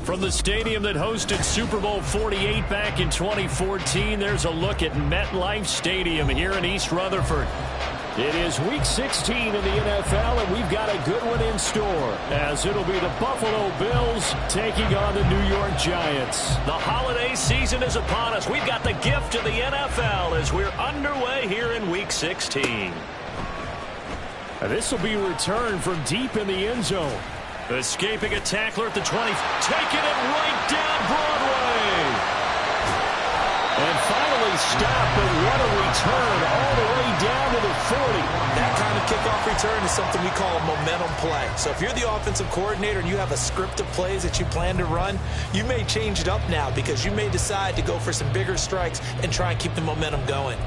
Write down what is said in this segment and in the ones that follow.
From the stadium that hosted Super Bowl 48 back in 2014, there's a look at MetLife Stadium here in East Rutherford. It is Week 16 in the NFL, and we've got a good one in store, as it'll be the Buffalo Bills taking on the New York Giants. The holiday season is upon us. We've got the gift of the NFL as we're underway here in Week 16. This will be returned from deep in the end zone. Escaping a tackler at the 20, taking it right down Broadway. And finally stopped, but what a return all the way down to the 40. That kind of kickoff return is something we call a momentum play. So if you're the offensive coordinator and you have a script of plays that you plan to run, you may change it up now because you may decide to go for some bigger strikes and try and keep the momentum going.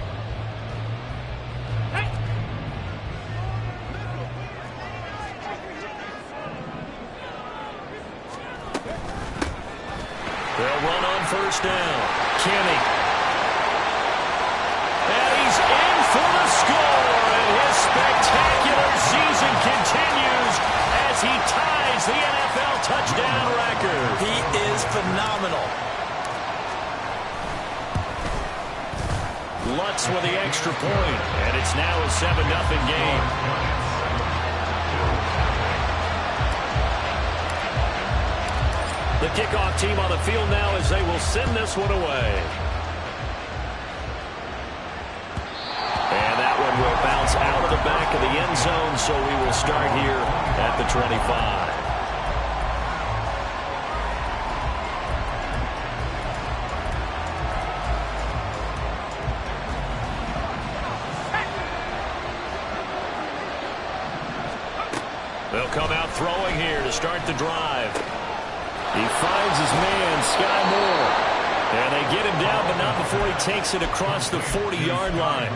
They'll run on first down. Kenny. And he's in for the score. And his spectacular season continues as he ties the NFL touchdown record. He is phenomenal. Lutz with the extra point. And it's now a 7-0 game. The kickoff team on the field now as they will send this one away. And that one will bounce out of the back of the end zone, so we will start here at the 25. They'll come out throwing here to start the drive. He finds his man, Sky Moore. And they get him down, but not before he takes it across the 40-yard line.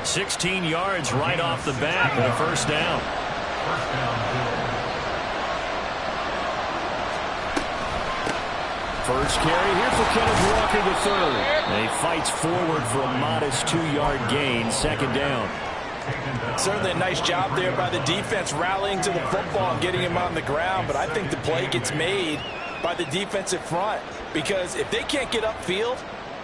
16 yards right off the bat and a first down. First carry here for Kenneth Walker III. And he fights forward for a modest 2-yard gain, second down. Certainly a nice job there by the defense rallying to the football and getting him on the ground, but I think the play gets made by the defensive front, because if they can't get upfield,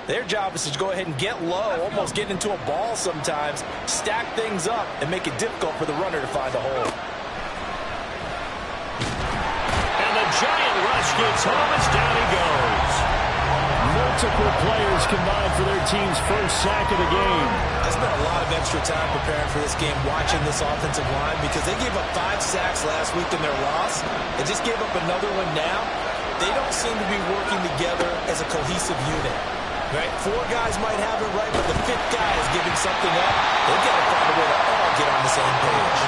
their job is to go ahead and get low, almost get into a ball sometimes, stack things up, and make it difficult for the runner to find a hole. And the giant rush gets home as down he goes. Multiple players combined for their team's first sack of the game. I spent a lot of extra time preparing for this game, watching this offensive line, because they gave up 5 sacks last week in their loss. They just gave up another one now. They don't seem to be working together as a cohesive unit. Right? 4 guys might have it right, but the 5th guy is giving something up. They've got to find a way to all get on the same page.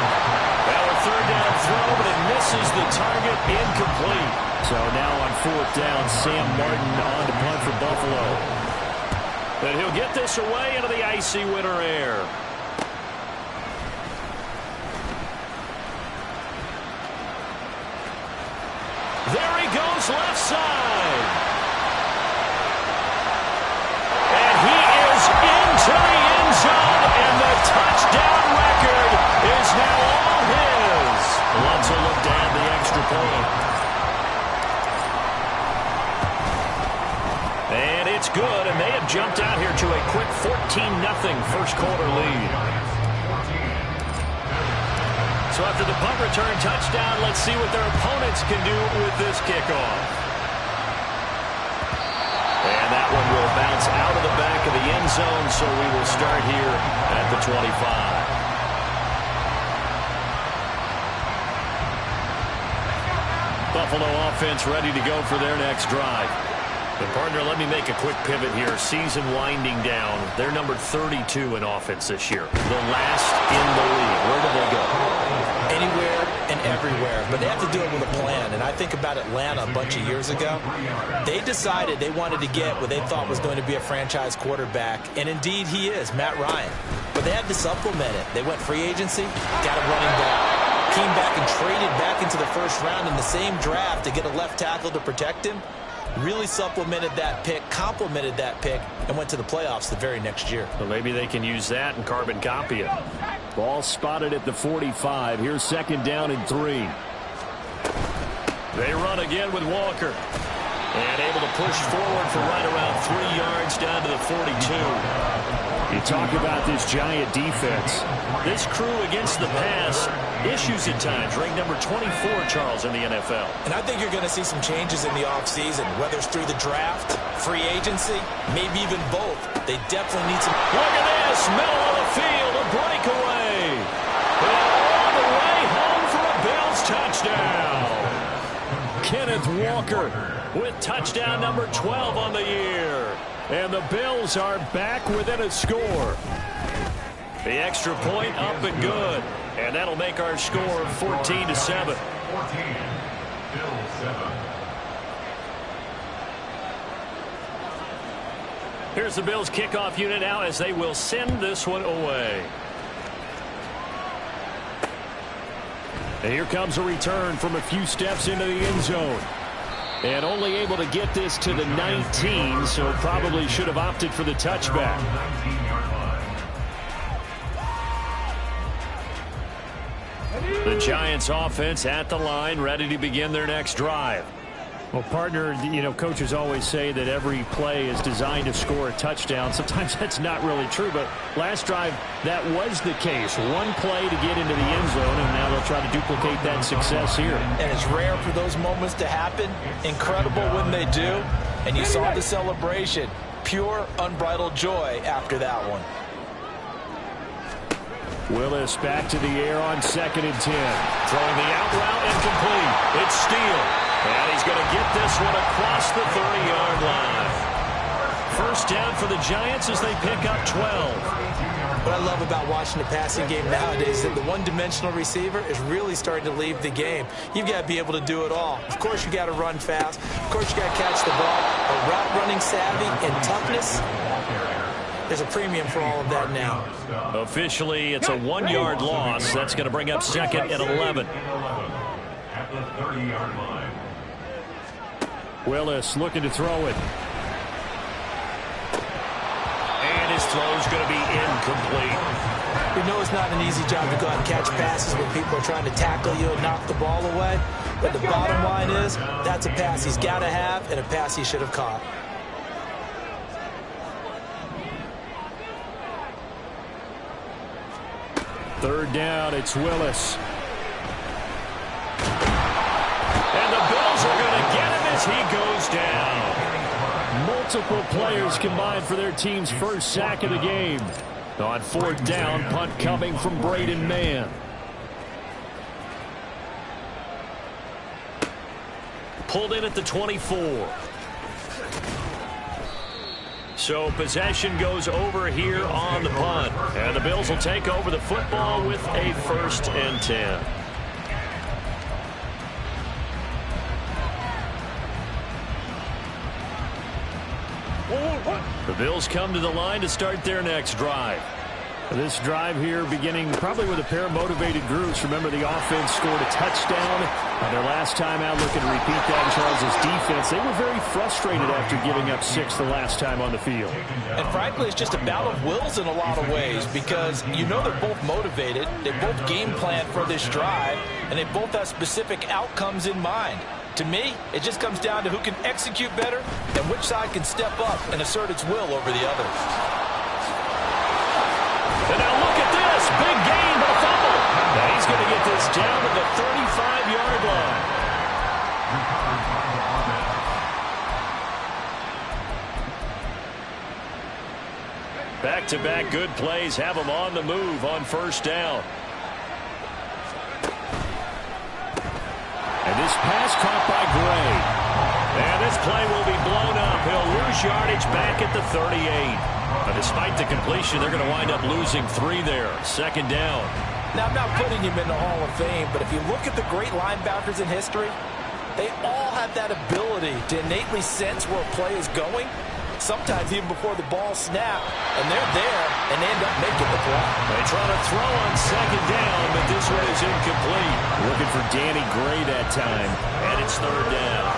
Well, a third down throw, but it misses the target, incomplete. So now on 4th down, Sam Martin on to punt for Buffalo. But he'll get this away into the icy winter air. There he goes, left side. And he is into the end zone, and the touchdown record is now all his. Lutz will look to add the extra point. And it's good, and they have jumped out here to a quick 14-0 first quarter lead. So after the punt return touchdown, let's see what their opponents can do with this kickoff. And that one will bounce out of the back of the end zone, so we will start here at the 25. Buffalo offense ready to go for their next drive. And partner, let me make a quick pivot here. Season winding down. They're number 32 in offense this year. The last in the league. Where do they go? Anywhere and everywhere. But they have to do it with a plan. And I think about Atlanta a bunch of years ago. They decided they wanted to get what they thought was going to be a franchise quarterback. And indeed he is, Matt Ryan. But they had to supplement it. They went free agency, got a running back. Came back and traded back into the first round in the same draft to get a left tackle to protect him. Really supplemented that pick, complemented that pick, and went to the playoffs the very next year. Well, maybe they can use that and carbon copy it. Ball spotted at the 45. Here's second down and 3. They run again with Walker. And able to push forward for right around 3 yards down to the 42. You talk about this Giant defense. This crew against the pass, issues at times. Ranked number 24, Charles, in the NFL. And I think you're going to see some changes in the offseason, whether it's through the draft, free agency, maybe even both. They definitely need some... Look at this, middle of the field, a breakaway. And all the way home for a Bills touchdown. Kenneth Walker with touchdown number 12 on the year. And the Bills are back within a score. The extra point up and good. And that'll make our score 14-7. Here's the Bills kickoff unit now as they will send this one away. And here comes a return from a few steps into the end zone. And only able to get this to the 19, so probably should have opted for the touchback. The Giants offense at the line, ready to begin their next drive. Well, partner, you know, coaches always say that every play is designed to score a touchdown. Sometimes that's not really true, but last drive, that was the case. One play to get into the end zone, and now they'll try to duplicate that success here. And it's rare for those moments to happen. Incredible when they do. And you saw the celebration. Pure, unbridled joy after that one. Willis back to the air on 2nd and 10. Throwing the out route incomplete. It's Steele. And he's going to get this one across the 30-yard line. First down for the Giants as they pick up 12. What I love about watching the passing game nowadays is that the one-dimensional receiver is really starting to leave the game. You've got to be able to do it all. Of course, you got to run fast. Of course, you got to catch the ball. But route running savvy and toughness, there's a premium for all of that now. Officially, it's a 1-yard loss. That's going to bring up 2nd and 11. At the 30-yard line. Willis looking to throw it. And his throw's going to be incomplete. We know it's not an easy job to go out and catch passes when people are trying to tackle you and knock the ball away. But the bottom line is, that's a pass he's got to have and a pass he should have caught. Third down, it's Willis. And the Bills are going to get him as he goes down. Multiple players combined for their team's first sack of the game. On 4th down, punt coming from Braden Mann. Pulled in at the 24. So possession goes over here on the punt. And the Bills will take over the football with a 1st and 10. The Bills come to the line to start their next drive. This drive here beginning probably with a pair of motivated groups. Remember, the offense scored a touchdown. Their last time out, looking to repeat that in Charles' defense. They were very frustrated after giving up 6 the last time on the field. And frankly, it's just a battle of wills in a lot of ways because you know they're both motivated. They both game plan for this drive, and they both have specific outcomes in mind. To me, it just comes down to who can execute better and which side can step up and assert its will over the other. And now look at this. Big gain, but a fumble. Now he's going to get this down to the 35-yard line. Back-to-back good plays have him on the move on 1st down. And this pass caught by Gray. And this play will be blown up. He'll lose yardage back at the 38. But despite the completion, they're going to wind up losing 3 there. 2nd down. Now, I'm not putting him in the Hall of Fame, but if you look at the great linebackers in history, they all have that ability to innately sense where a play is going, sometimes even before the ball snapped, and they're there, and they end up making the play. They try to throw on 2nd down, but this one is incomplete. Looking for Danny Gray that time. And it's 3rd down.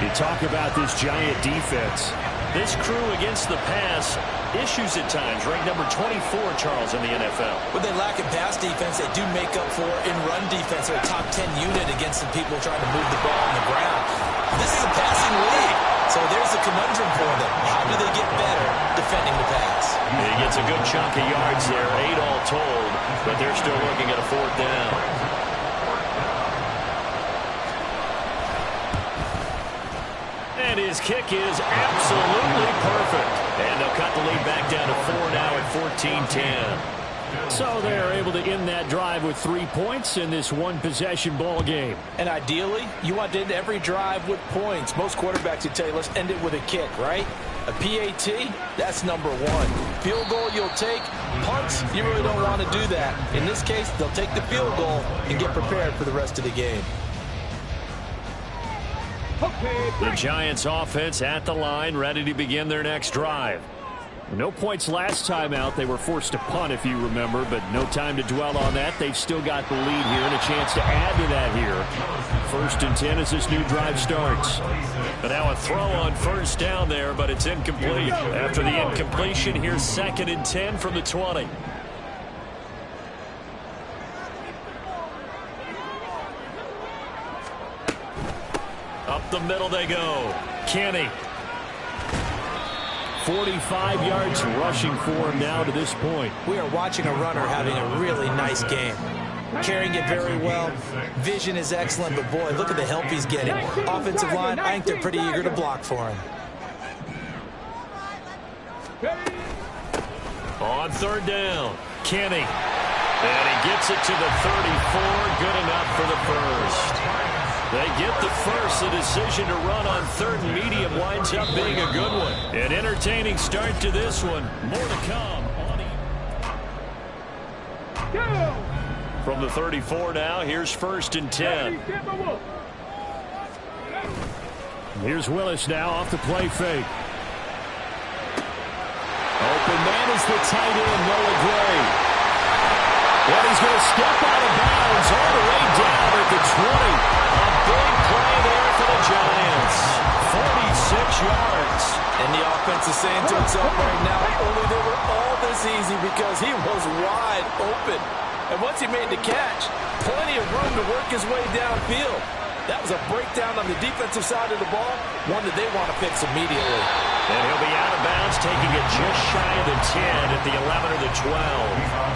You talk about this Giant defense. This crew against the pass, issues at times. Ranked number 24, Charles, in the NFL. When they lack in pass defense, they do make up for in run defense. They're a top 10 unit against some people trying to move the ball on the ground. This is a passing league. So there's a conundrum for them. How do they get better defending the pass? He gets a good chunk of yards there, 8 all told, but they're still looking at a 4th down. And his kick is absolutely perfect. And they'll cut the lead back down to 4 now at 14-10. So they're able to end that drive with 3 points in this one-possession ball game. And ideally, you want to end every drive with points. Most quarterbacks would tell you, let's end it with a kick, right? A PAT, that's number 1. Field goal you'll take. Punts, you really don't want to do that. In this case, they'll take the field goal and get prepared for the rest of the game. The Giants offense at the line, ready to begin their next drive. No points last time out. They were forced to punt, if you remember, but no time to dwell on that. They've still got the lead here and a chance to add to that here. 1st and 10 as this new drive starts. But now a throw on 1st down there, but it's incomplete. After the incompletion, here's 2nd and 10 from the 20. Up the middle they go. Kenny. 45 yards rushing for him now to this point. We are watching a runner having a really nice game. Carrying it very well. Vision is excellent, but boy, look at the help he's getting. Offensive line, I think they're pretty eager to block for him. On 3rd down, Kenny. And he gets it to the 34. Good enough for the first. They get the first. The decision to run on 3rd and medium winds up being a good one. An entertaining start to this one. More to come. From the 34 now, here's 1st and 10. Here's Willis now off the play fake. Open man is the tight end, Noah Gray. And he's going to step out of bounds all the way down at the 20. A big play there for the Giants. 46 yards. And the offense is saying to itself right now, only they were all this easy because he was wide open. And once he made the catch, plenty of room to work his way downfield. That was a breakdown on the defensive side of the ball, one that they want to fix immediately. And he'll be out of bounds, taking it just shy of the 10 at the 11 or the 12.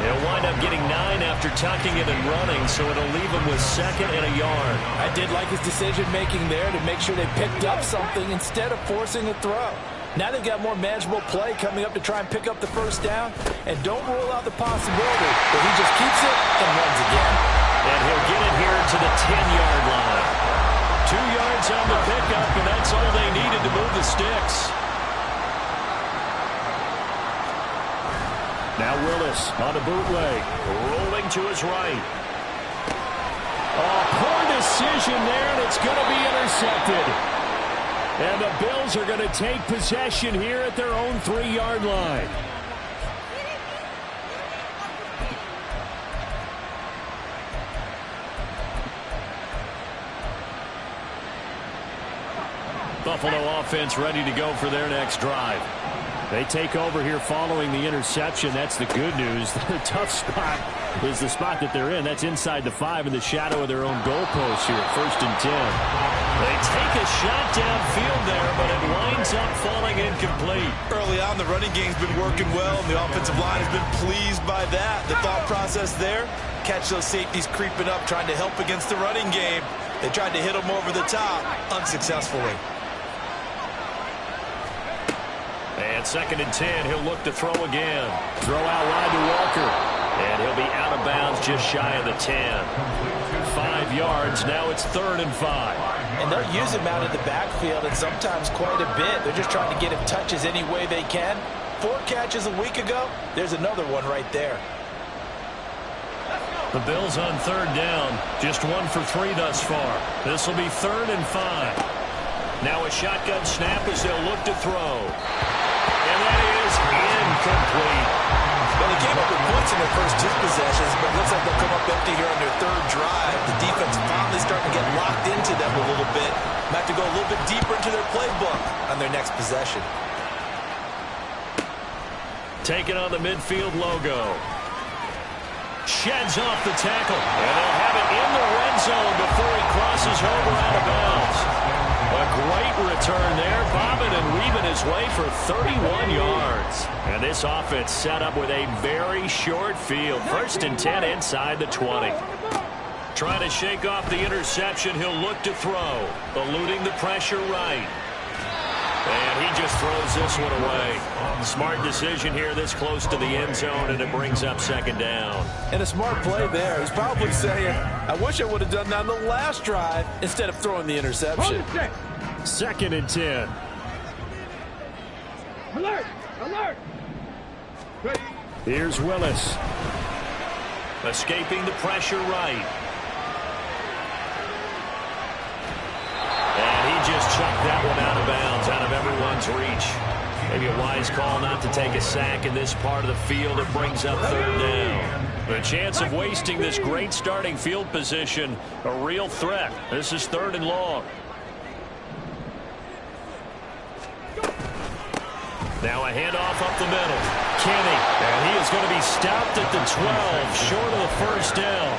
He'll wind up getting 9 after tucking it and running, so it'll leave him with 2nd and a yard. I did like his decision-making there to make sure they picked up something instead of forcing a throw. Now they've got more manageable play coming up to try and pick up the 1st down, and don't rule out the possibility that he just keeps it and runs again. And he'll get it here to the 10-yard line. 2 yards on the pickup, and that's all they needed to move the sticks. Now Willis on a bootleg. Rolling to his right. Oh, poor decision there, and it's going to be intercepted. And the Bills are going to take possession here at their own 3-yard line. Buffalo offense ready to go for their next drive. They take over here following the interception. That's the good news. The tough spot is the spot that they're in. That's inside the 5 in the shadow of their own goalpost here at 1st and 10. They take a shot downfield there, but it winds up falling incomplete. Early on, the running game's been working well, and the offensive line has been pleased by that. The thought process there, catch those safeties creeping up, trying to help against the running game. They tried to hit them over the top, unsuccessfully. And 2nd and 10, he'll look to throw again. Throw out wide to Walker. And he'll be out of bounds just shy of the 10. 5 yards, now it's 3rd and 5. And they'll use him out of the backfield, and sometimes quite a bit. They're just trying to get him touches any way they can. 4 catches a week ago, there's another one right there. The Bills on 3rd down, just 1 for 3 thus far. This will be 3rd and 5. Now a shotgun snap as they'll look to throw. And that is incomplete. Well, they came up with points in their first 2 possessions, but it looks like they'll come up empty here on their 3rd drive. The defense finally starting to get locked into them a little bit. Might have to go a little bit deeper into their playbook on their next possession. Taking on the midfield logo. Sheds off the tackle. And they'll have it in the red zone before he crosses over out of bounds. A great return there, bobbing and weaving his way for 31 yards. And this offense set up with a very short field. 1st and 10 inside the 20. Trying to shake off the interception. He'll look to throw. Eluding the pressure right. And he just throws this one away. Smart decision here this close to the end zone, and it brings up 2nd down. And a smart play there. He's probably saying, I wish I would have done that on the last drive instead of throwing the interception. 2nd and 10. Alert! Alert! Here's Willis. Escaping the pressure right. And he just chucked that one out of bounds, out of everyone's reach. Maybe a wise call not to take a sack in this part of the field. It brings up 3rd down. The chance of wasting this great starting field position, a real threat. This is 3rd and long. Now a handoff up the middle. Kenny, and he is going to be stopped at the 12, short of the 1st down.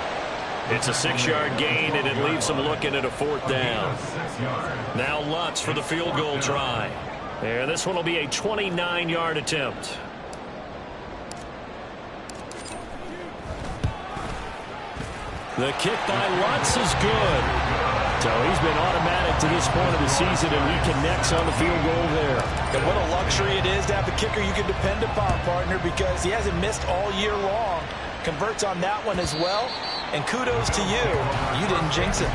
It's a 6-yard gain, and it leaves them looking at a 4th down. Now Lutz for the field goal try. And this one will be a 29-yard attempt. The kick by Lutz is good. So he's been automatic to this point of the season, and he connects on the field goal there. And what a luxury it is to have a kicker you can depend upon, partner, because he hasn't missed all year long. Converts on that one as well. And kudos to you. You didn't jinx it.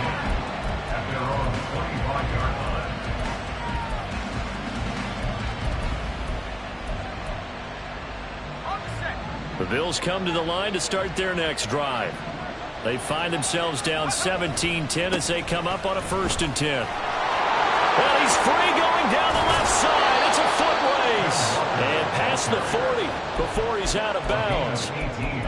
The Bills come to the line to start their next drive. They find themselves down 17-10 as they come up on a 1st and 10. Well, he's free going down the left side. It's a foot race. And past the 40 before he's out of bounds.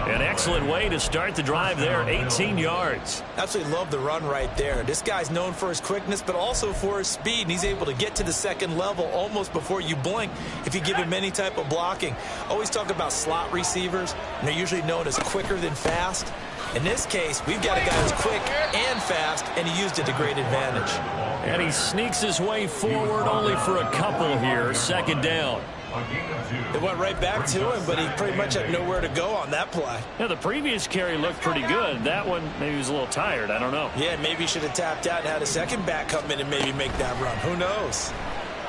An excellent way to start the drive there, 18 yards. Absolutely love the run right there. This guy's known for his quickness, but also for his speed. And he's able to get to the 2nd level almost before you blink if you give him any type of blocking. Always talk about slot receivers, and they're usually known as quicker than fast. In this case, we've got a guy who's quick and fast, and he used it to great advantage. And he sneaks his way forward only for a couple here. 2nd down. It went right back to him, but he pretty much had nowhere to go on that play. Yeah, the previous carry looked pretty good. That one, maybe he was a little tired. I don't know. Yeah, maybe he should have tapped out and had a second back come in and maybe make that run. Who knows?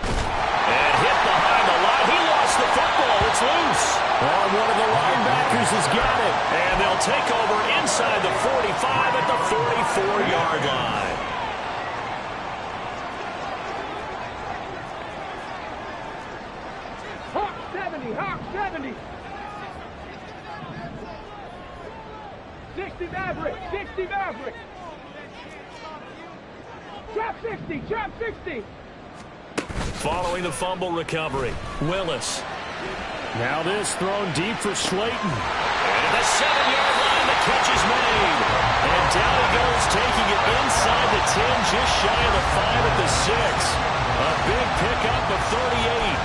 And hit behind the line. He lost the football. It's loose. Oh, one of the linebackers has got it. And they'll take over inside the 45 at the 44-yard line. Hawk 70, Hawk 70. 60 Maverick, 60 Maverick. Trap 60, trap 60. Following the fumble recovery, Willis. Now this thrown deep for Slayton. And the 7-yard line, the catch is made. And down he goes, taking it inside the 10, just shy of the 5 at the 6. A big pickup of 38.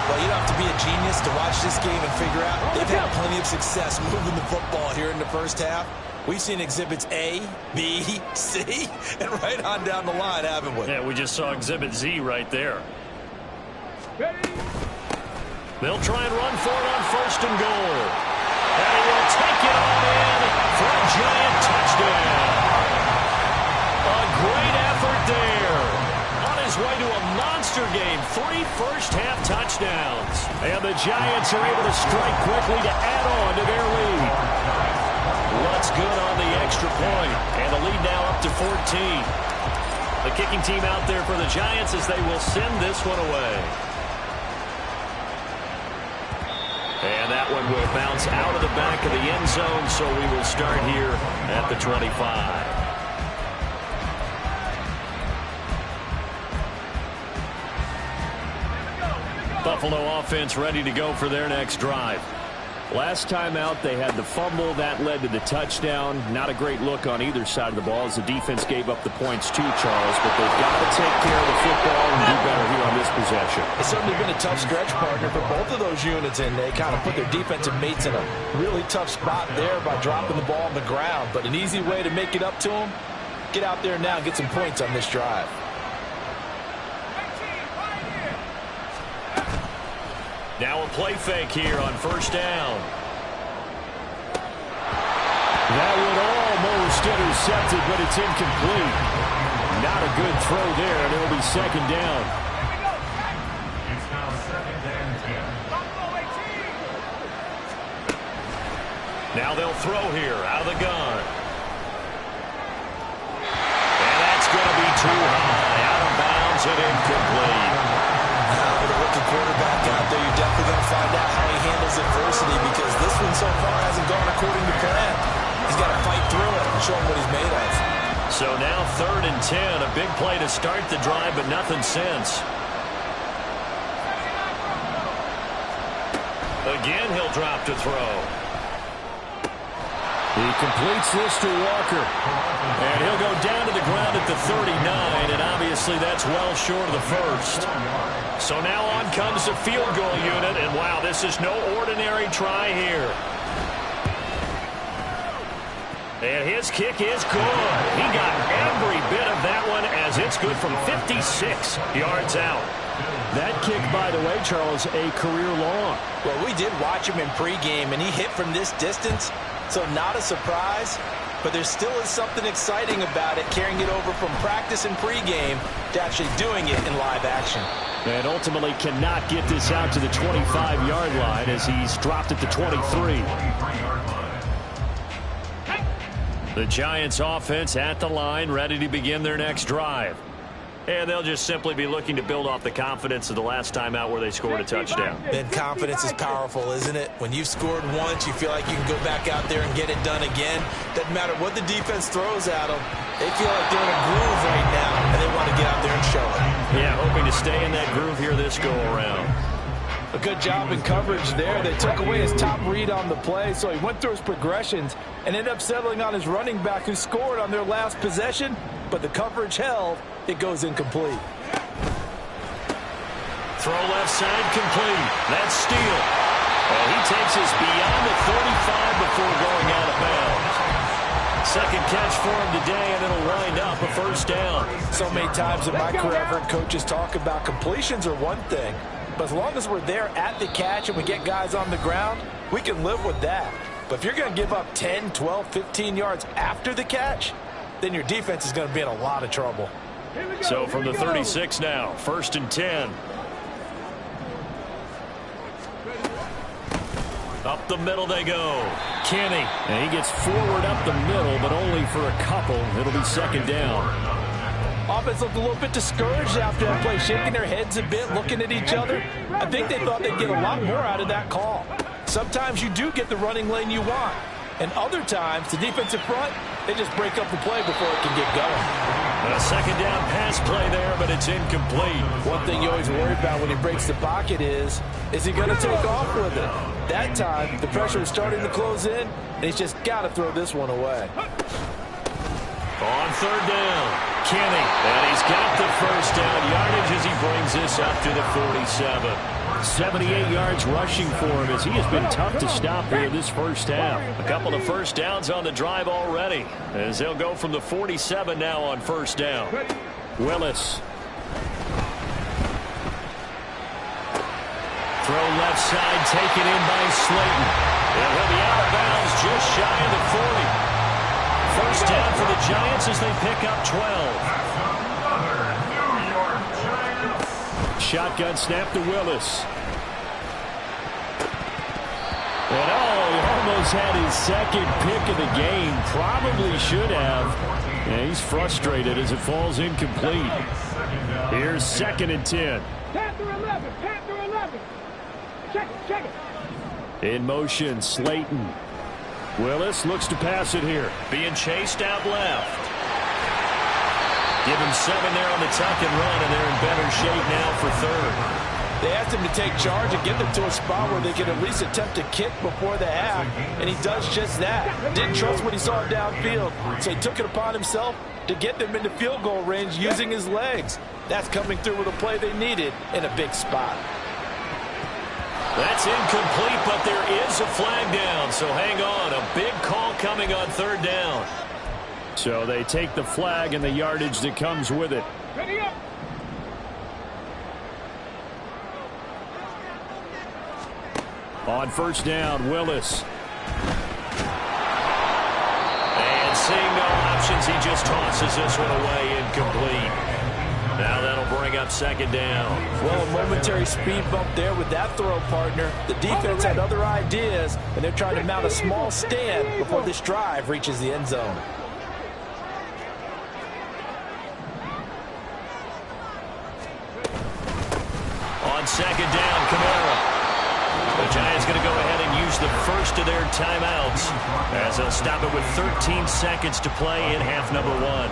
Well, you don't have to be a genius to watch this game and figure out they've had plenty of success moving the football here in the 1st half. We've seen exhibits A, B, C, and right on down the line, haven't we? Yeah, we just saw exhibit Z right there. Ready? They'll try and run for it on 1st and goal. And he will take it on in for a giant touchdown. A great effort there. On his way to a monster game, 3 first-half touchdowns. And the Giants are able to strike quickly to add on to their lead. Lutz good on the extra point, and the lead now up to 14. The kicking team out there for the Giants as they will send this one away. And that one will bounce out of the back of the end zone, so we will start here at the 25. Buffalo offense ready to go for their next drive. Last time out, they had the fumble. That led to the touchdown. Not a great look on either side of the ball as the defense gave up the points too, Charles. But they've got to take care of the football and do better here on this possession. It's certainly been a tough stretch, partner, for both of those units, and they kind of put their defensive mates in a really tough spot there by dropping the ball on the ground. But an easy way to make it up to them, get out there now and get some points on this drive. Now a play fake here on first down. That would almost intercept it, but it's incomplete. Not a good throw there, and it'll be second down. It's now second and 10. Now they'll throw here out of the gun. And that's going to be too high. Out of bounds and incomplete. Now with a rookie quarterback out there, you're definitely going to find out how he handles adversity, because this one so far hasn't gone according to plan. He's got to fight through it and show him what he's made of. So now 3rd and 10. A big play to start the drive, but nothing since. Again, he'll drop to throw. He completes this to Walker. And he'll go down to the ground at the 39, and obviously that's well short of the first. So now on comes the field goal unit, and wow, this is no ordinary try here. And his kick is good. He got every bit of that one, as it's good from 56 yards out. That kick, by the way, Charles, a career long. Well, we did watch him in pregame, and he hit from this distance, so not a surprise. But there still is something exciting about it, carrying it over from practice and pregame to actually doing it in live action. And ultimately cannot get this out to the 25-yard line as he's dropped at the 23. The Giants offense at the line, ready to begin their next drive. And they'll just simply be looking to build off the confidence of the last time out where they scored a touchdown. And confidence is powerful, isn't it? When you've scored once, you feel like you can go back out there and get it done again. Doesn't matter what the defense throws at them. They feel like they're in a groove right now, and they want to get out there and show it. Yeah, hoping to stay in that groove here this go-around. A good job in coverage there. They took away his top read on the play, so he went through his progressions and ended up settling on his running back, who scored on their last possession, but the coverage held. It goes incomplete. Throw left side complete. That's Steele. And he takes us beyond the 35 before going out of bounds. Second catch for him today, and it'll wind up a first down. So many times in my career, I've heard coaches talk about completions are one thing, but as long as we're there at the catch and we get guys on the ground, we can live with that. But if you're going to give up 10, 12, 15 yards after the catch, then your defense is going to be in a lot of trouble. So from the 36 now, 1st and 10. Up the middle they go. Kenny. And he gets forward up the middle, but only for a couple. It'll be second down. Offense looked a little bit discouraged after that play, shaking their heads a bit, looking at each other. I think they thought they'd get a lot more out of that call. Sometimes you do get the running lane you want, and other times the defensive front, they just break up the play before it can get going. A second down pass play there, but it's incomplete. One thing you always worry about when he breaks the pocket is he going to take off with it? That time, the pressure is starting to close in, and he's just got to throw this one away. On 3rd down, Kenny. And he's got the first down yardage as he brings this up to the 47. 78 yards rushing for him as he has been tough to stop here this first half. A couple of first downs on the drive already as they'll go from the 47 now on first down. Willis. Throw left side, taken in by Slayton. And he'll be out of bounds just shy of the 40. First down for the Giants as they pick up 12. Shotgun snap to Willis. And he almost had his second pick of the game. Probably should have. And he's frustrated as it falls incomplete. Here's 2nd and 10. Panther 11, Panther 11. Check it. In motion, Slayton. Willis looks to pass it here. Being chased out left. Give him 7 there on the tuck and run, and they're in better shape now for 3rd. They asked him to take charge and get them to a spot where they can at least attempt to kick before the half, and he does just that. Didn't trust what he saw downfield, so he took it upon himself to get them into field goal range using his legs. That's coming through with a play they needed in a big spot. That's incomplete, but there is a flag down, so hang on. A big call coming on 3rd down. So they take the flag and the yardage that comes with it. Ready up. On first down, Willis. And seeing no options, he just tosses this one away, incomplete. Now that'll bring up second down. Well, a momentary speed bump there with that throw, partner. The defense had other ideas, and they're trying to mount a small stand before this drive reaches the end zone. On second down, Kamara. The Giants going to go ahead and use the first of their timeouts as they'll stop it with 13 seconds to play in half number 1.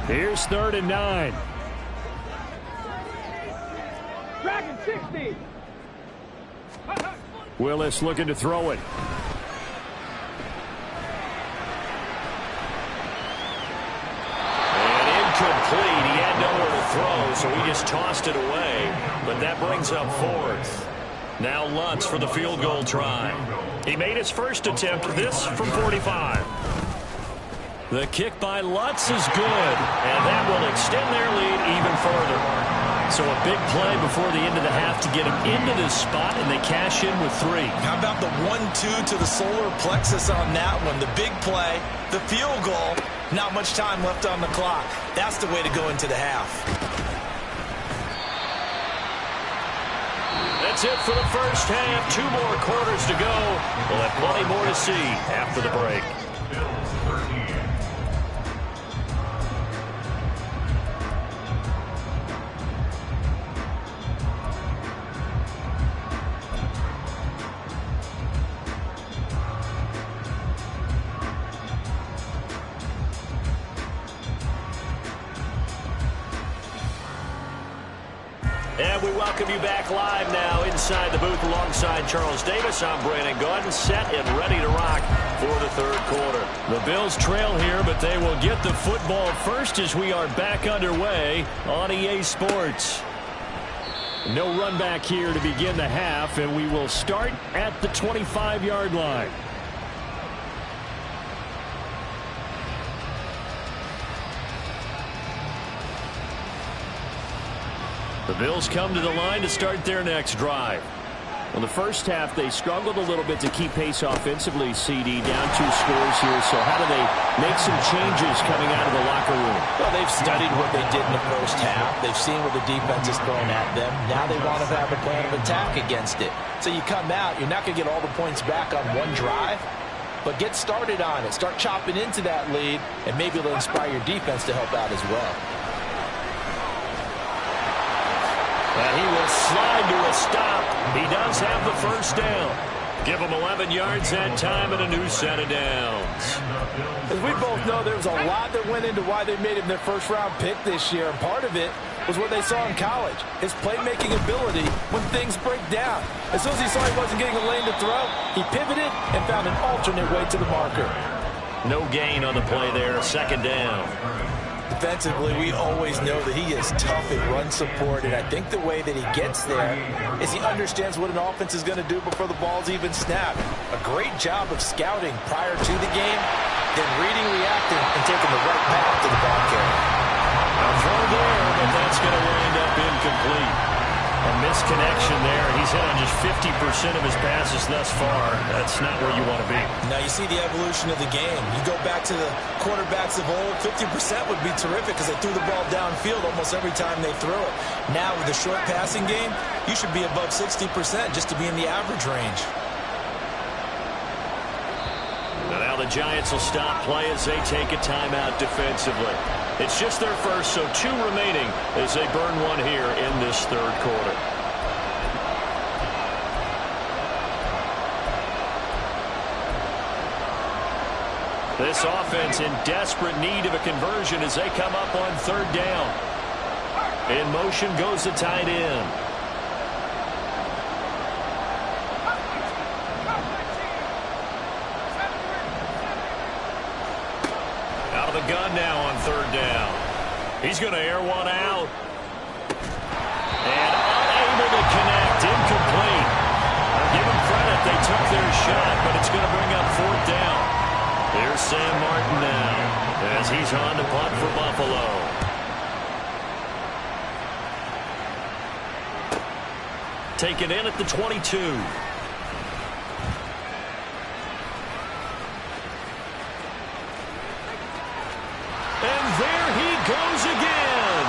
Here's 3rd and 9. Dragon 60. Willis looking to throw it. And incomplete. He had nowhere to throw, so he just tossed it away. But that brings up 4th. Now Lutz for the field goal try. He made his first attempt, this from 45. The kick by Lutz is good, and that will extend their lead even further. So a big play before the end of the half to get them into this spot, and they cash in with 3. How about the 1-2 to the solar plexus on that one? The big play, the field goal, not much time left on the clock. That's the way to go into the half. That's it for the first half. 2 more quarters to go. We'll have plenty more to see after the break. And we welcome you back live now inside the booth alongside Charles Davis. I'm Brandon Gaudin, set and ready to rock for the 3rd quarter. The Bills trail here, but they will get the football first as we are back underway on EA Sports. No run back here to begin the half, and we will start at the 25-yard line. The Bills come to the line to start their next drive. Well, the first half, they struggled a little bit to keep pace offensively, CD, down 2 scores here. So how do they make some changes coming out of the locker room? Well, they've studied what they did in the first half. They've seen what the defense has thrown at them. Now they want to have a plan of attack against it. So you come out, you're not going to get all the points back on one drive, but get started on it. Start chopping into that lead, and maybe it'll inspire your defense to help out as well. And he will slide to a stop. He does have the first down. Give him 11 yards that time and a new set of downs. As we both know, there was a lot that went into why they made him their first-round pick this year, and part of it was what they saw in college, his playmaking ability when things break down. As soon as he saw he wasn't getting a lane to throw, he pivoted and found an alternate way to the marker. No gain on the play there, second down. Defensively, we always know that he is tough in run support, and I think the way that he gets there is he understands what an offense is going to do before the ball's even snapped. A great job of scouting prior to the game, then reading, reacting, and taking the right path to the ball carrier. A throw there, but that's going to wind up incomplete. A misconnection there. He's hit on just 50% of his passes thus far. That's not where you want to be. Now you see the evolution of the game. You go back to the quarterbacks of old, 50% would be terrific because they threw the ball downfield almost every time they threw it. Now with the short passing game, you should be above 60% just to be in the average range. Now the Giants will stop play as they take a timeout defensively. It's just their first, so 2 remaining as they burn one here in this 3rd quarter. This offense in desperate need of a conversion as they come up on 3rd down. In motion goes the tight end. Out of the gun now on 3rd down. He's going to air one out. And unable to connect. Incomplete. I'll give them credit. They took their shot, but it's going to bring up 4th down. Here's Sam Martin now as he's on to punt for Buffalo. Taken in at the 22. And there he goes again.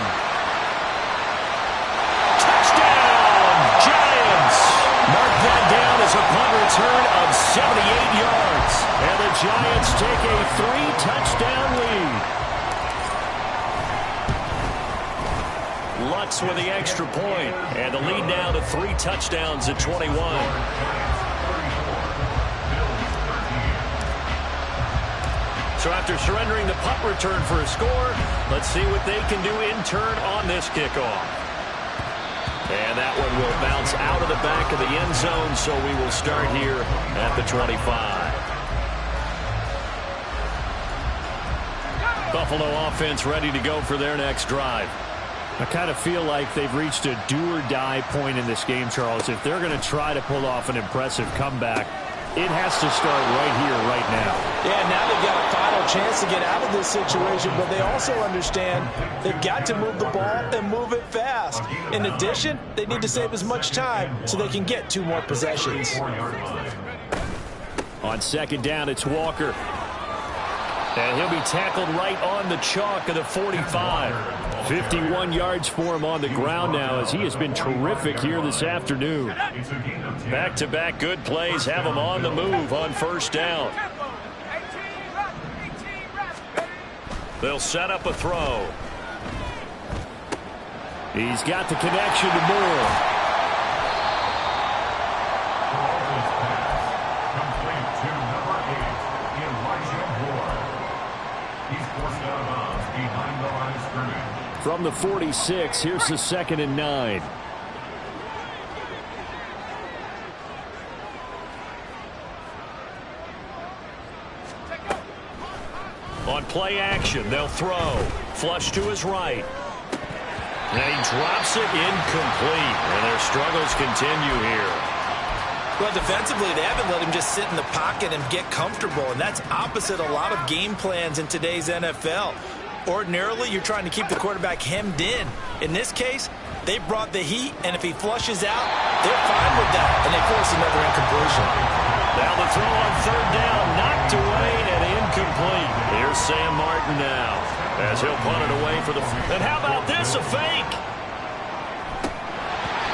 Touchdown, Giants. Mark that down as a punt return of 78 yards. And the Giants take a 3-touchdown lead. Lutz with the extra point, and the lead now to 3 touchdowns at 21. So after surrendering the punt return for a score, let's see what they can do in turn on this kickoff. And that one will bounce out of the back of the end zone, so we will start here at the 25. Buffalo offense ready to go for their next drive. I kind of feel like they've reached a do-or-die point in this game, Charles. If they're going to try to pull off an impressive comeback, it has to start right here, right now. Yeah, now they've got a final chance to get out of this situation, but they also understand they've got to move the ball and move it fast. In addition, they need to save as much time so they can get 2 more possessions. On second down, it's Walker. And he'll be tackled right on the chalk of the 45. 51 yards for him on the ground now as he has been terrific here this afternoon. Back-to-back good plays have him on the move on first down. They'll set up a throw. He's got the connection to Moore. From the 46, here's the 2nd and 9. On play action, they'll throw. Flush to his right. And he drops it incomplete. And their struggles continue here. Well, defensively, they haven't let him just sit in the pocket and get comfortable. And that's opposite a lot of game plans in today's NFL. Ordinarily, you're trying to keep the quarterback hemmed in. In this case, they brought the heat, and if he flushes out, they're fine with that, and they force another incompletion. Now the throw on third down, knocked away and incomplete. Here's Sam Martin now, as he'll punt it away for the... And how about this, a fake?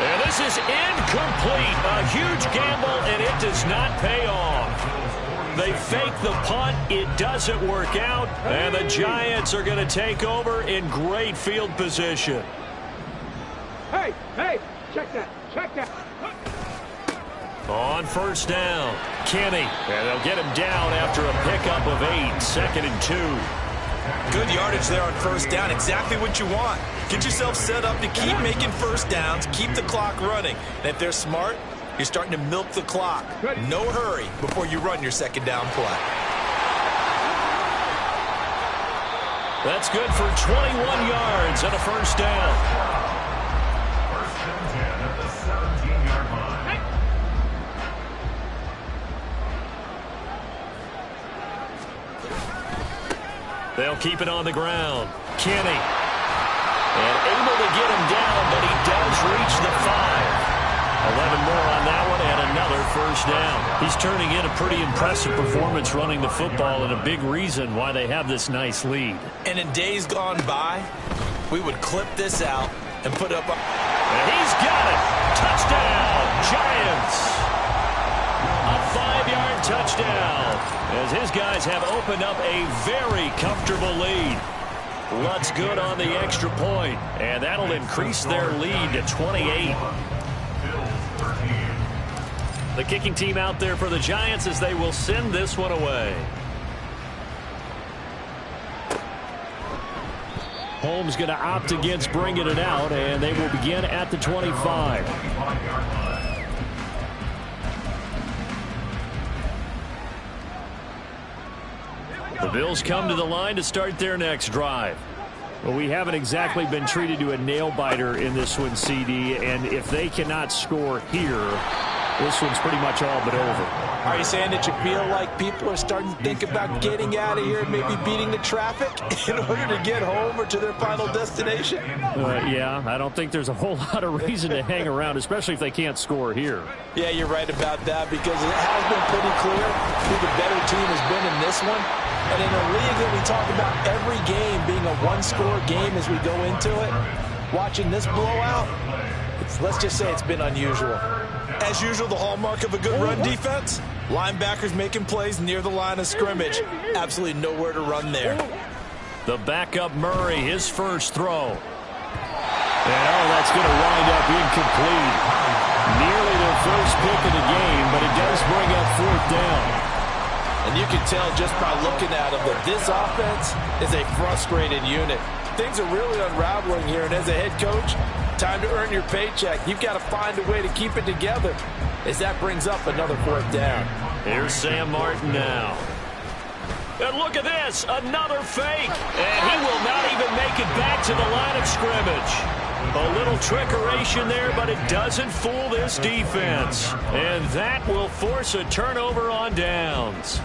And this is incomplete. A huge gamble, and it does not pay off. They fake the punt. It doesn't work out. And the Giants are going to take over in great field position. Hey, check that. On first down, Kenny. And they'll get him down after a pickup of 8, 2nd and 2. Good yardage there on first down. Exactly what you want. Get yourself set up to keep making first downs, keep the clock running. And if they're smart, you're starting to milk the clock. No hurry before you run your second down play. That's good for 21 yards and a first down. First and 10 at the 17-yard line. They'll keep it on the ground. Kenny. And able to get him down, but he does reach the 5. 11 more on that one and another first down. He's turning in a pretty impressive performance running the football and a big reason why they have this nice lead. And in days gone by, we would clip this out and put up a... And he's got it. Touchdown, Giants. A 5-yard touchdown as his guys have opened up a very comfortable lead. Lutz good on the extra point, and that'll increase their lead to 28. The kicking team out there for the Giants as they will send this one away. Holmes going to opt against bringing it out, and they will begin at the 25. The Bills come to the line to start their next drive. Well, we haven't exactly been treated to a nail-biter in this one, CD, and if they cannot score here, this one's pretty much all but over. Are you saying that you feel like people are starting to think about getting out of here and maybe beating the traffic in order to get home or to their final destination? Yeah, I don't think there's a whole lot of reason to hang around, especially if they can't score here. Yeah, you're right about that, because it has been pretty clear who the better team has been in this one. And in a league that we talk about every game being a one-score game as we go into it, watching this blowout, let's just say it's been unusual. As usual, the hallmark of a good run defense, linebackers making plays near the line of scrimmage. Absolutely nowhere to run there. The backup Murray, his first throw. And that's going to wind up incomplete. Nearly their first pick of the game, but it does bring up 4th down. And you can tell just by looking at them that this offense is a frustrated unit. Things are really unraveling here, and as a head coach, time to earn your paycheck. You've got to find a way to keep it together as that brings up another 4th down. Here's Sam Martin now. And look at this, another fake. And he will not even make it back to the line of scrimmage. A little trickeration there, but it doesn't fool this defense. And that will force a turnover on downs.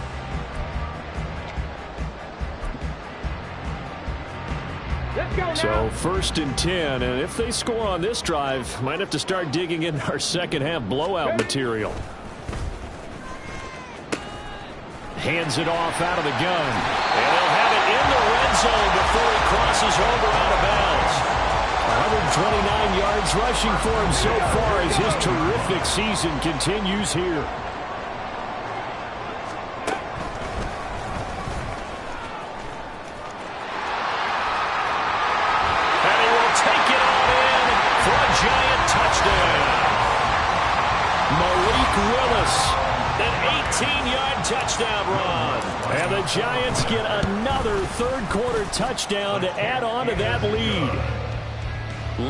So 1st and 10, and if they score on this drive, might have to start digging in our second half blowout material. Hands it off out of the gun. And he'll have it in the red zone before he crosses over out of bounds. 129 yards rushing for him so far as his terrific season continues here. An 18-yard touchdown run. And the Giants get another third-quarter touchdown to add on to that lead.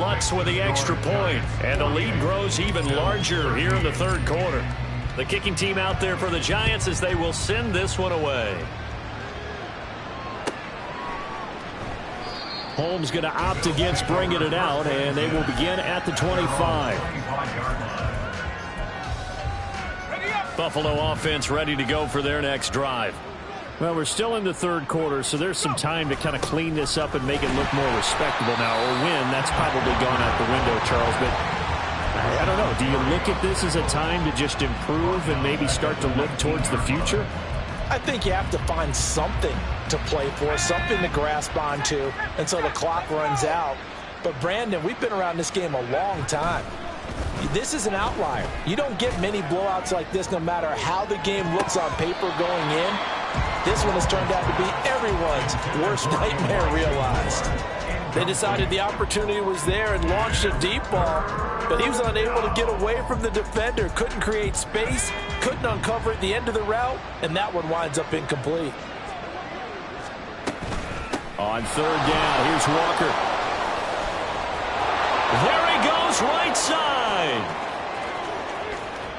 Lutz with the extra point, and the lead grows even larger here in the third quarter. The kicking team out there for the Giants as they will send this one away. Holmes going to opt against bringing it out, and they will begin at the 25. Buffalo offense ready to go for their next drive. Well, we're still in the third quarter, so there's some time to kind of clean this up and make it look more respectable now. Or win, that's probably gone out the window, Charles. But I don't know. Do you look at this as a time to just improve and maybe start to look towards the future? I think you have to find something to play for, something to grasp onto until the clock runs out. But, Brandon, we've been around this game a long time. This is an outlier. You don't get many blowouts like this no matter how the game looks on paper going in. This one has turned out to be everyone's worst nightmare realized. They decided the opportunity was there and launched a deep ball, but he was unable to get away from the defender, couldn't create space, couldn't uncover at the end of the route, and that one winds up incomplete. On 3rd down, here's Walker. There he goes, right side.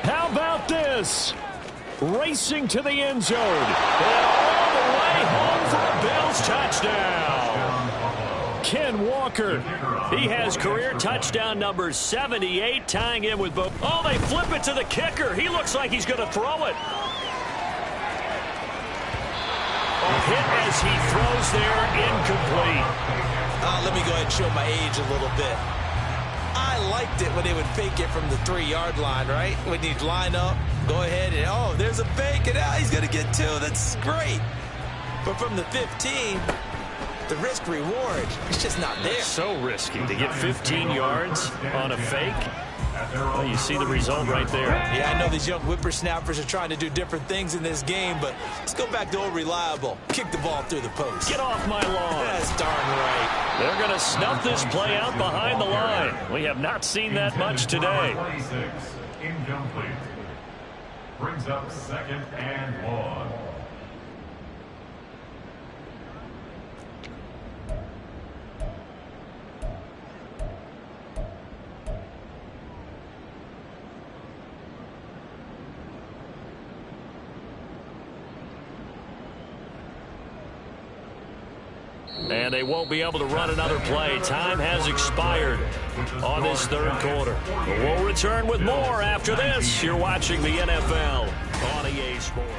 How about this? Racing to the end zone. And all the way home for a Bills touchdown. Ken Walker. He has career touchdown number 78, tying him with both. Oh, they flip it to the kicker. He looks like he's going to throw it. A hit as he throws there, incomplete. Let me go ahead and show my age a little bit. I liked it when they would fake it from the 3-yard line, right? When you'd line up, go ahead and, oh, there's a fake, and he's going to get 2. That's great. But from the 15, the risk-reward is just not there. So risky to get 15 yards on a fake. Well, you see the result right there. Yeah, I know these young whippersnappers are trying to do different things in this game, but let's go back to old reliable. Kick the ball through the post. Get off my lawn. That's darn right. They're going to snuff this play out behind the line. We have not seen that much today. 26, incomplete. Brings up 2nd and 1. And they won't be able to run another play. Time has expired on this third quarter. We'll return with more after this. You're watching the NFL on EA Sports.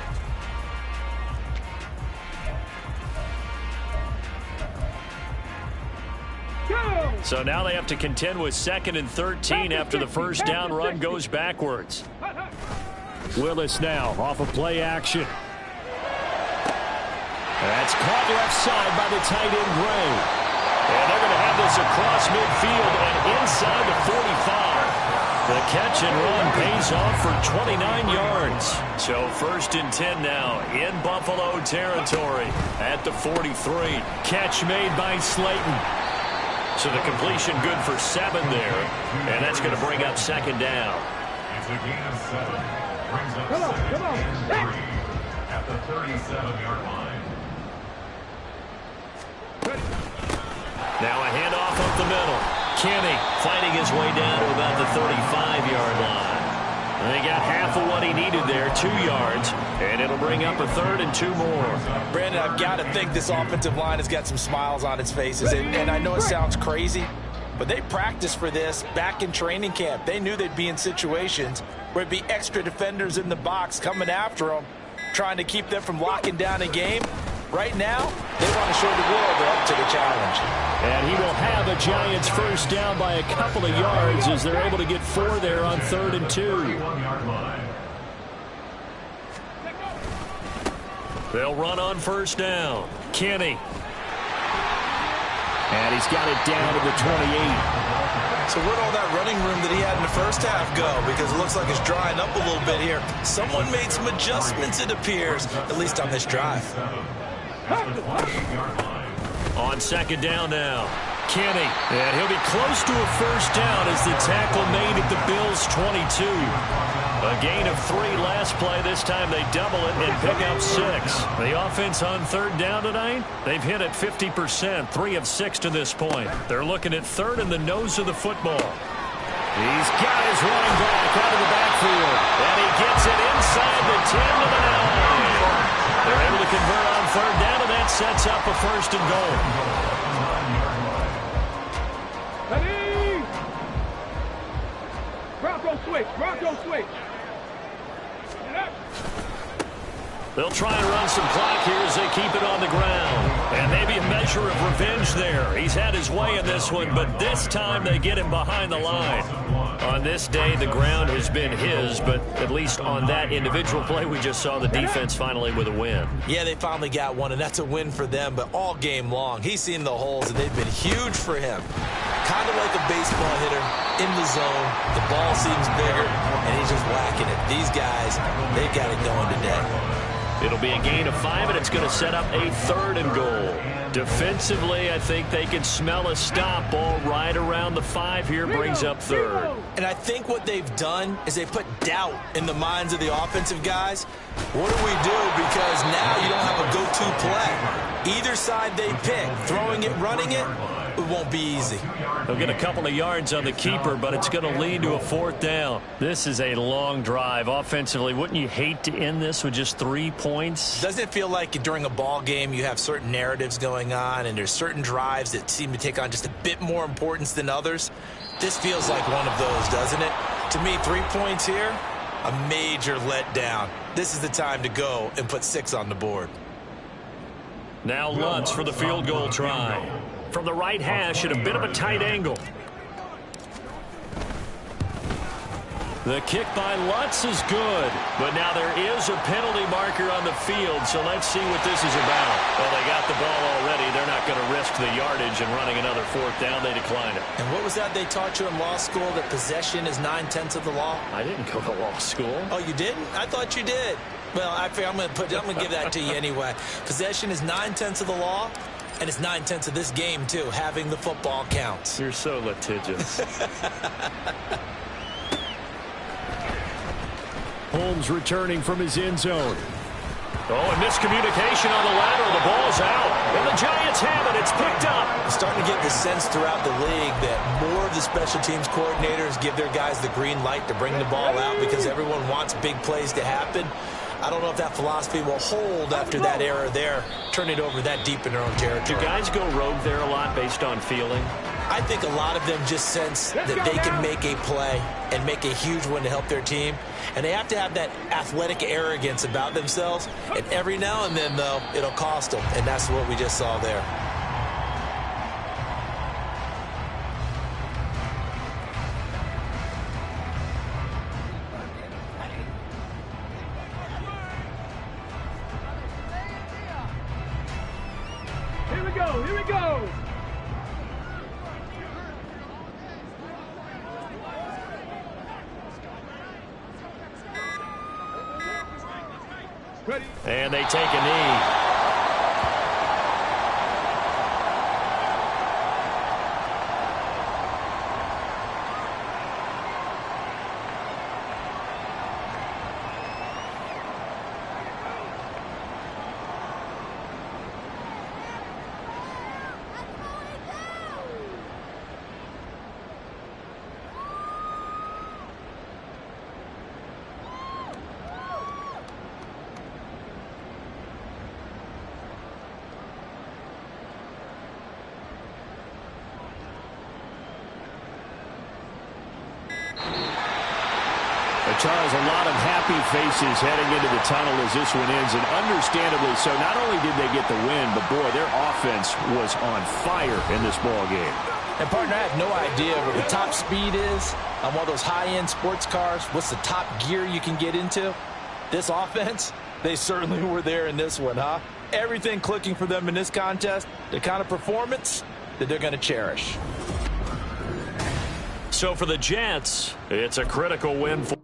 So now they have to contend with 2nd and 13 after the first down run goes backwards. Willis now off of play action. That's caught left side by the tight end, Gray. And they're going to have this across midfield and inside the 45. The catch and run pays off for 29 yards. So 1st and 10 now in Buffalo territory at the 43. Catch made by Slayton. So the completion good for 7 there. And that's going to bring up 2nd down. It's a gain of 7. Brings up 2nd and 3 at the 37-yard line. Now a handoff up the middle. Kenny fighting his way down to about the 35-yard line. And they got half of what he needed there, 2 yards, and it'll bring up a 3rd and 2 more. Brandon, I've got to think this offensive line has got some smiles on its faces. And I know it sounds crazy, but they practiced for this back in training camp. They knew they'd be in situations where it'd be extra defenders in the box coming after them, trying to keep them from locking down a game. Right now, they want to show the world they're up to the challenge. And he will have a Giants first down by a couple of yards as they're able to get 4 there on 3rd and 2. They'll run on first down. Kenny. And he's got it down to the 28. So where'd all that running room that he had in the first half go? Because it looks like it's drying up a little bit here. Someone made some adjustments, it appears, at least on this drive. On 2nd down now, Kenny. And he'll be close to a first down as the tackle made at the Bills' 22. A gain of 3 last play. This time they double it and pick up 6. The offense on 3rd down tonight, they've hit it 50%, 3 of 6 to this point. They're looking at 3rd in the nose of the football. He's got his running back out of the backfield. And he gets it inside the 10 to the 9. They're able to convert on 3rd down, and that sets up a 1st and goal. Bronco switch. Bronco switch. They'll try and run some clock here as they keep it on the ground. And maybe a measure of revenge there. He's had his way in this one, but this time they get him behind the line. On this day, the ground has been his, but at least on that individual play, we just saw the defense finally with a win. Yeah, they finally got one, and that's a win for them, but all game long, he's seen the holes, and they've been huge for him. Kind of like a baseball hitter in the zone. The ball seems bigger, and he's just whacking it. These guys, they've got it going today. It'll be a gain of 5, and it's going to set up a 3rd and goal. Defensively, I think they can smell a stop. Ball right around the 5 here brings up 3rd. And I think what they've done is they put doubt in the minds of the offensive guys. What do we do? Because now you don't have a go-to play. Either side they pick, throwing it, running it, it won't be easy. They'll get a couple of yards on the keeper, but it's going to lead to a 4th down. This is a long drive. Offensively, wouldn't you hate to end this with just 3 points? Doesn't it feel like during a ball game you have certain narratives going on and there's certain drives that seem to take on just a bit more importance than others? This feels like one of those, doesn't it? To me, 3 points here, a major letdown. This is the time to go and put 6 on the board. Now Lutz for the field goal try. From the right hash at a bit of a tight angle. The kick by Lutz is good, but now there is a penalty marker on the field, so let's see what this is about. Well, they got the ball already. They're not going to risk the yardage and running another 4th down. They decline it. And what was that they taught you in law school, that possession is 9/10 of the law? I didn't go to law school. Oh, you didn't? I thought you did. Well, I'm going to give that to you anyway. Possession is 9/10 of the law. And it's 9/10 of this game, too. Having the football counts. You're so litigious. Holmes returning from his end zone. Oh, and miscommunication on the lateral. The ball's out. And the Giants have it. It's picked up. It's starting to get the sense throughout the league that more of the special teams coordinators give their guys the green light to bring the ball out because everyone wants big plays to happen. I don't know if that philosophy will hold after that error there, turn it over that deep in their own territory. Do guys go rogue there a lot based on feeling? I think a lot of them just sense that they can make a play and make a huge one to help their team. And they have to have that athletic arrogance about themselves. And every now and then, though, it'll cost them. And that's what we just saw there. Here we go, here we go. Ready. And they take a knee. Charles, a lot of happy faces heading into the tunnel as this one ends, and understandably so. Not only did they get the win, but, boy, their offense was on fire in this ball game. And, partner, I have no idea what the top speed is on one of those high-end sports cars. What's the top gear you can get into? This offense, they certainly were there in this one, huh? Everything clicking for them in this contest, the kind of performance that they're going to cherish. So for the Jets, it's a critical win for